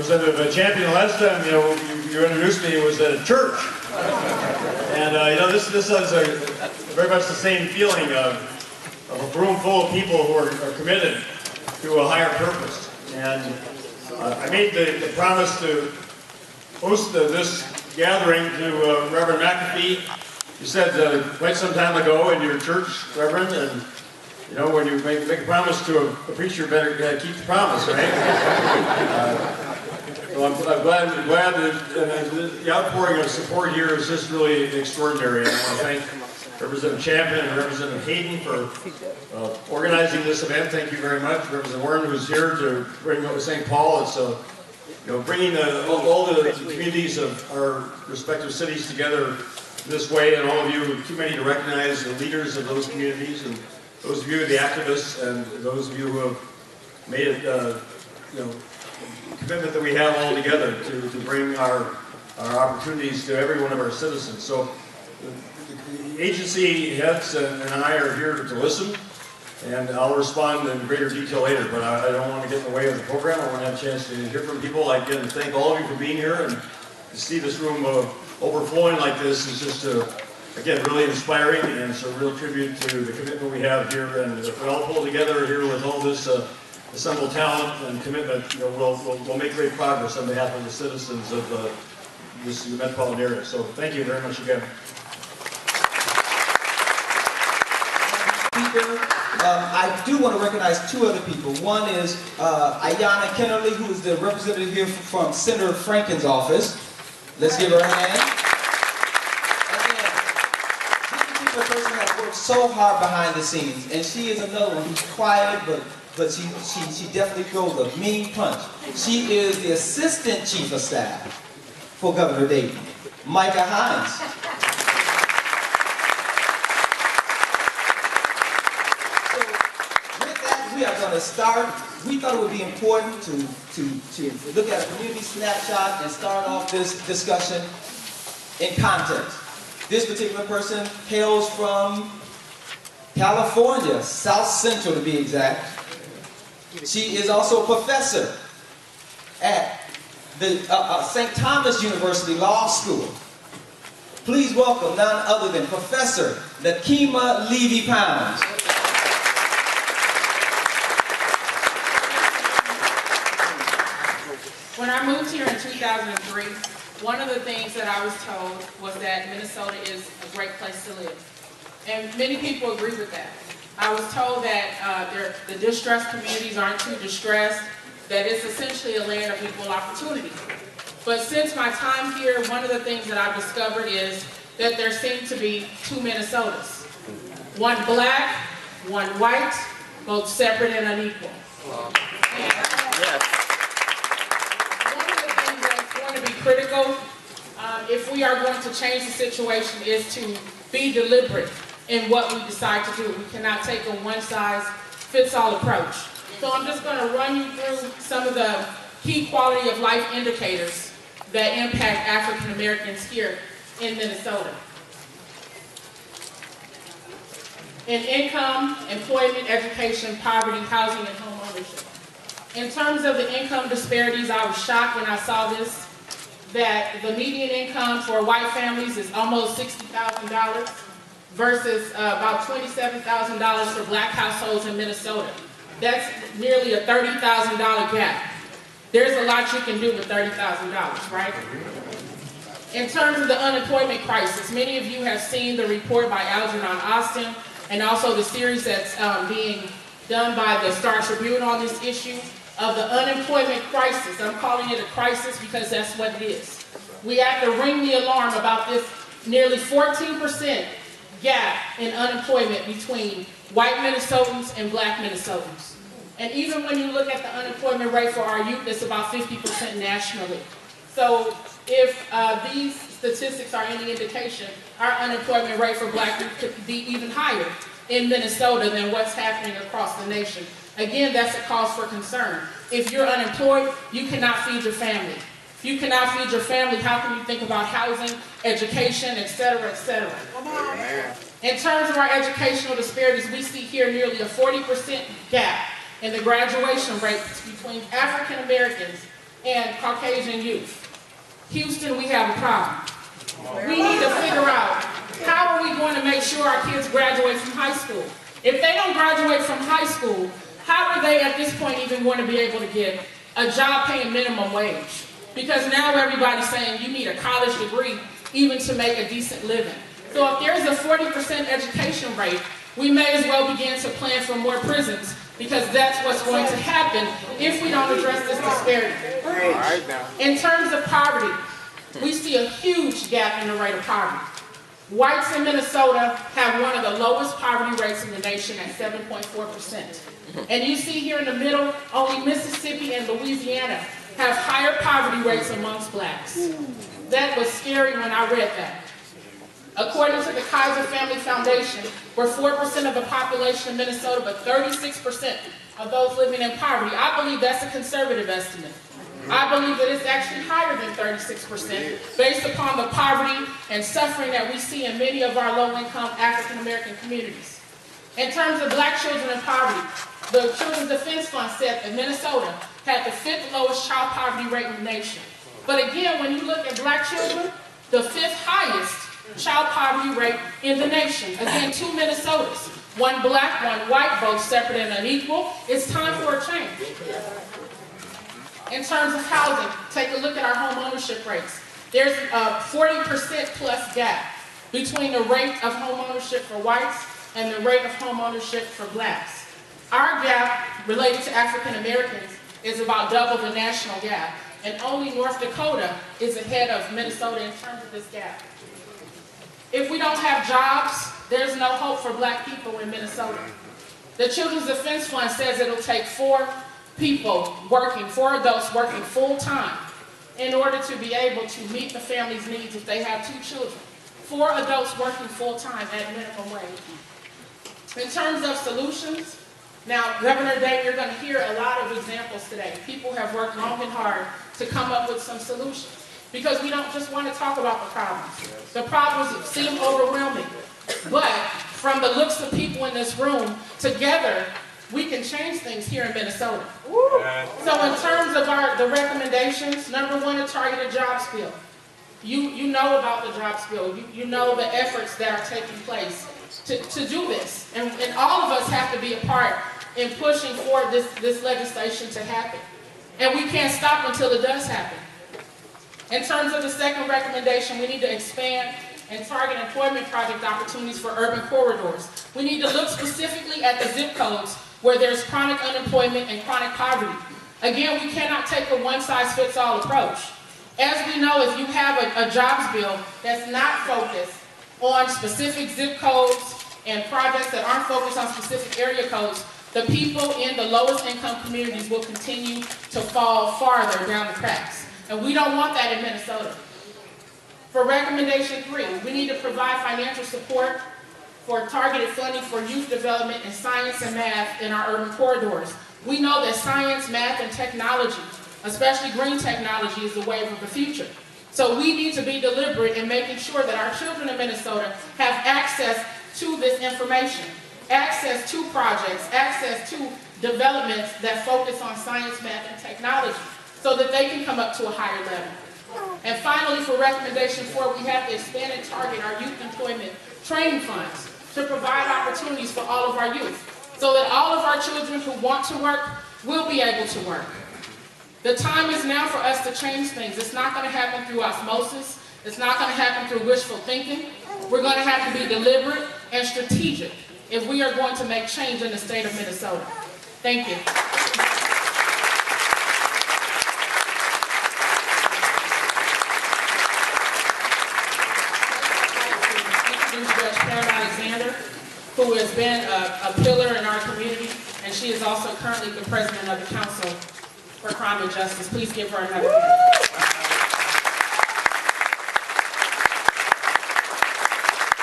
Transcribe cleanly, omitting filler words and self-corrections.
Representative Champion, last time you introduced me, it was at a church, and this is very much the same feeling of a room full of people who are committed to a higher purpose. And I made the promise to host this gathering to Reverend McAfee. You said quite some time ago in your church, Reverend, and when you make a promise to a preacher, you better keep the promise, right? So I'm glad that the outpouring of support here is just really extraordinary. And I want to thank Representative Champion and Representative Hayden for organizing this event. Thank you very much. Representative Warren, who's here to bring up St. Paul. It's bringing all the communities of our respective cities together this way, and all of you, too many to recognize the leaders of those communities, and those of you, the activists, and those of you who have made it, commitment that we have all together to bring our opportunities to every one of our citizens. So the agency heads and I are here to listen, and I'll respond in greater detail later, but I don't want to get in the way of the program. I want to have a chance to hear from people. I can thank all of you for being here, and to see this room overflowing like this is just again, really inspiring, and it's a real tribute to the commitment we have here. And if we all pull together here with all this assembled talent and commitment, we'll make great progress on behalf of the citizens of this metropolitan area. So thank you very much again. I do want to recognize two other people. One is Ayanna Kennerly, who is the representative here from Senator Franken's office. Let's give her a hand. This person has worked so hard behind the scenes, and she is another one who's quiet, but she definitely throws a mean punch. She is the Assistant Chief of Staff for Governor Dayton, Micah Hines. So with that, we are going to start. We thought it would be important to look at a community snapshot and start off this discussion in context. This particular person hails from California, South Central to be exact. She is also a professor at the St. Thomas University Law School. Please welcome none other than Professor Nakima Levy-Pounds. When I moved here in 2003, one of the things that I was told was that Minnesota is a great place to live. And many people agree with that. I was told that the distressed communities aren't too distressed, that it's essentially a land of equal opportunity. But since my time here, one of the things that I've discovered is that there seem to be two Minnesotas. One black, one white, both separate and unequal. Be critical if we are going to change the situation is to be deliberate in what we decide to do. We cannot take a one-size-fits-all approach. So I'm just going to run you through some of the key quality of life indicators that impact African Americans here in Minnesota. In income, employment, education, poverty, housing, and home ownership. In terms of the income disparities, I was shocked when I saw this, that the median income for white families is almost $60,000 versus about $27,000 for black households in Minnesota. That's nearly a $30,000 gap. There's a lot you can do with $30,000, right? In terms of the unemployment crisis, many of you have seen the report by Algernon Austin and also the series that's being done by the Star Tribune on this issue of the unemployment crisis. I'm calling it a crisis because that's what it is. We have to ring the alarm about this nearly 14% gap in unemployment between white Minnesotans and black Minnesotans. And even when you look at the unemployment rate for our youth, it's about 50% nationally. So if these statistics are any indication, our unemployment rate for black youth could be even higher in Minnesota than what's happening across the nation. Again, that's a cause for concern. If you're unemployed, you cannot feed your family. If you cannot feed your family, how can you think about housing, education, et cetera, et cetera? In terms of our educational disparities, we see here nearly a 40% gap in the graduation rates between African Americans and Caucasian youth. Houston, we have a problem. We need to figure out how are we going to make sure our kids graduate from high school. If they don't graduate from high school, how are they at this point even going to be able to get a job paying minimum wage? Because now everybody's saying you need a college degree even to make a decent living. So if there's a 40% education rate, we may as well begin to plan for more prisons, because that's what's going to happen if we don't address this disparity. In terms of poverty, we see a huge gap in the rate of poverty. Whites in Minnesota have one of the lowest poverty rates in the nation at 7.4%. And you see here in the middle, only Mississippi and Louisiana have higher poverty rates amongst blacks. That was scary when I read that. According to the Kaiser Family Foundation, we're 4% of the population in Minnesota, but 36% of those living in poverty. I believe that's a conservative estimate. I believe that it's actually higher than 36% based upon the poverty and suffering that we see in many of our low-income African-American communities. In terms of black children in poverty, the Children's Defense Fund said that Minnesota had the 5th lowest child poverty rate in the nation. But again, when you look at black children, the 5th highest child poverty rate in the nation. Again, 2 Minnesotas, 1 black, 1 white, both separate and unequal. It's time for a change. In terms of housing, take a look at our home ownership rates. There's a 40% plus gap between the rate of home ownership for whites and the rate of home ownership for blacks. Our gap related to African Americans is about double the national gap, and only North Dakota is ahead of Minnesota in terms of this gap. If we don't have jobs, there's no hope for black people in Minnesota. The Children's Defense Fund says it'll take 4 adults working full-time in order to be able to meet the family's needs if they have 2 children. 4 adults working full-time at minimum wage. In terms of solutions, now, Governor Dayton, you're going to hear a lot of examples today. People have worked long and hard to come up with some solutions, because we don't just want to talk about the problems. The problems seem overwhelming, but from the looks of people in this room, together, we can change things here in Minnesota. So in terms of the recommendations, number 1, a targeted jobs bill. You know about the jobs bill. You know the efforts that are taking place to do this. And all of us have to be a part in pushing for this legislation to happen. And we can't stop until it does happen. In terms of the second recommendation, we need to expand and target employment project opportunities for urban corridors. We need to look specifically at the zip codes where there's chronic unemployment and chronic poverty. Again, we cannot take a one-size-fits-all approach. As we know, if you have a jobs bill that's not focused on specific zip codes and projects that aren't focused on specific area codes, the people in the lowest income communities will continue to fall farther down the cracks. And we don't want that in Minnesota. For recommendation 3, we need to provide financial support for targeted funding for youth development in science and math in our urban corridors. We know that science, math, and technology, especially green technology, is the wave of the future. So we need to be deliberate in making sure that our children in Minnesota have access to this information, access to projects, access to developments that focus on science, math, and technology, so that they can come up to a higher level. And finally, for recommendation 4, we have to expand and target our youth employment training funds to provide opportunities for all of our youth, so that all of our children who want to work will be able to work. The time is now for us to change things. It's not going to happen through osmosis. It's not going to happen through wishful thinking. We're going to have to be deliberate and strategic if we are going to make change in the state of Minnesota. Thank you. Who has been a pillar in our community, and she is also currently the president of the Council for Crime and Justice. Please give her another hand.